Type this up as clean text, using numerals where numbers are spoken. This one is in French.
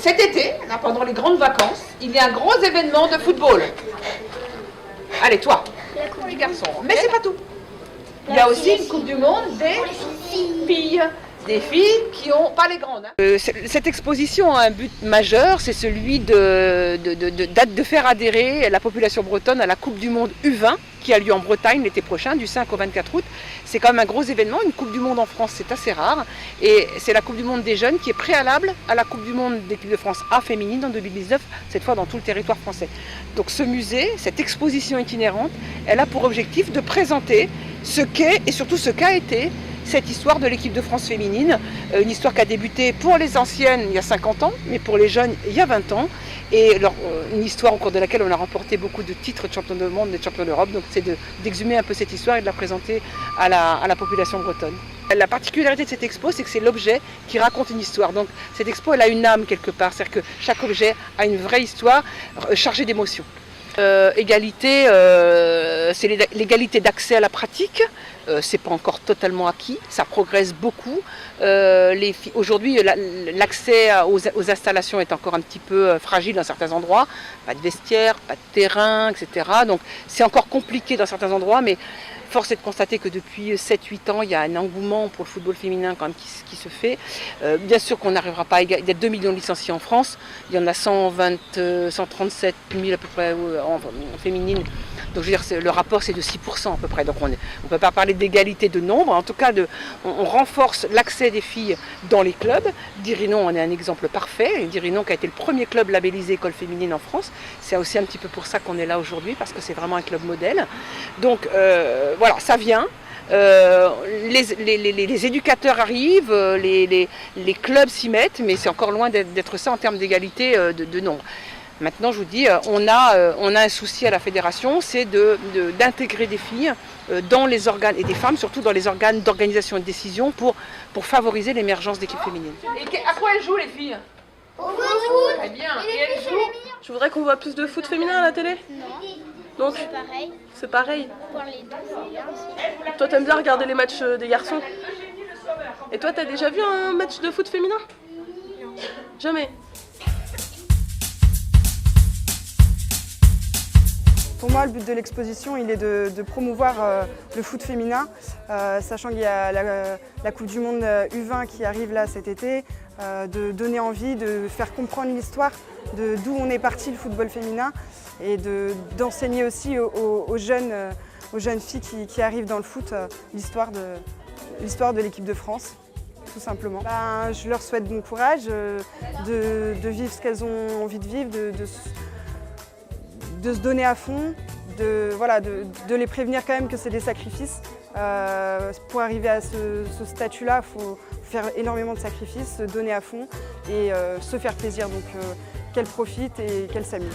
cet été, là, pendant les grandes vacances, il y a un gros événement de football. Allez, toi, petit garçon. Mais c'est pas tout. Il y a aussi une Coupe du Monde des filles. Des filles qui n'ont pas les grandes. Cette exposition a un but majeur, c'est celui de faire adhérer la population bretonne à la Coupe du Monde U20 qui a lieu en Bretagne l'été prochain, du 5 au 24 août. C'est quand même un gros événement, une Coupe du Monde en France, c'est assez rare. Et c'est la Coupe du Monde des jeunes qui est préalable à la Coupe du Monde d'équipe de France A féminine en 2019, cette fois dans tout le territoire français. Donc ce musée, cette exposition itinérante, elle a pour objectif de présenter ce qu'est et surtout ce qu'a été cette histoire de l'équipe de France féminine, une histoire qui a débuté pour les anciennes il y a 50 ans, mais pour les jeunes il y a 20 ans, et une histoire au cours de laquelle on a remporté beaucoup de titres de champion du monde et de champion d'Europe, donc c'est d'exhumer un peu cette histoire et de la présenter à la population bretonne. La particularité de cette expo, c'est que c'est l'objet qui raconte une histoire, donc cette expo elle a une âme quelque part, c'est-à-dire que chaque objet a une vraie histoire chargée d'émotions. Égalité, c'est l'égalité d'accès à la pratique, c'est pas encore totalement acquis, ça progresse beaucoup. Aujourd'hui, l'accès aux installations est encore un petit peu fragile dans certains endroits, pas de vestiaire, pas de terrain, etc. Donc c'est encore compliqué dans certains endroits, mais force est de constater que depuis 7-8 ans, il y a un engouement pour le football féminin quand même qui se fait. Bien sûr qu'on n'arrivera pas à égaler. Il y a 2 millions de licenciés en France. Il y en a 137 000 à peu près en féminine. Donc je veux dire, le rapport c'est de 6% à peu près. Donc on ne peut pas parler d'égalité de nombre. En tout cas, on renforce l'accès des filles dans les clubs. Dirinon en est un exemple parfait. Dirinon qui a été le premier club labellisé école féminine en France. C'est aussi un petit peu pour ça qu'on est là aujourd'hui, parce que c'est vraiment un club modèle. Donc voilà, ça vient. Les éducateurs arrivent, les clubs s'y mettent, mais c'est encore loin d'être ça en termes d'égalité de nombre. Maintenant, je vous dis, on a un souci à la fédération, c'est d'intégrer des filles dans les organes, et des femmes surtout dans les organes d'organisation et de décision pour favoriser l'émergence d'équipes féminines. Et à quoi elles jouent les filles? Au foot. Très bien. Et elles jouent? Tu voudrais qu'on voit plus de foot féminin à la télé? Non. Donc, C'est pareil. c'est pareil. Pour les deux, c'est bien aussi. Toi, t'aimes bien regarder les matchs des garçons? Et toi, t'as déjà vu un match de foot féminin? Non. Jamais. Pour moi, le but de l'exposition, il est de promouvoir le foot féminin, sachant qu'il y a la Coupe du Monde U20 qui arrive là cet été, de donner envie, de faire comprendre l'histoire d'où on est parti le football féminin, et d'enseigner aussi aux jeunes filles qui arrivent dans le foot l'histoire de l'équipe de France, tout simplement. Je leur souhaite bon courage, de vivre ce qu'elles ont envie de vivre, de se donner à fond, de les prévenir quand même que c'est des sacrifices. Pour arriver à ce statut-là, il faut faire énormément de sacrifices, se donner à fond et se faire plaisir. Donc qu'elles profitent et qu'elles s'amusent.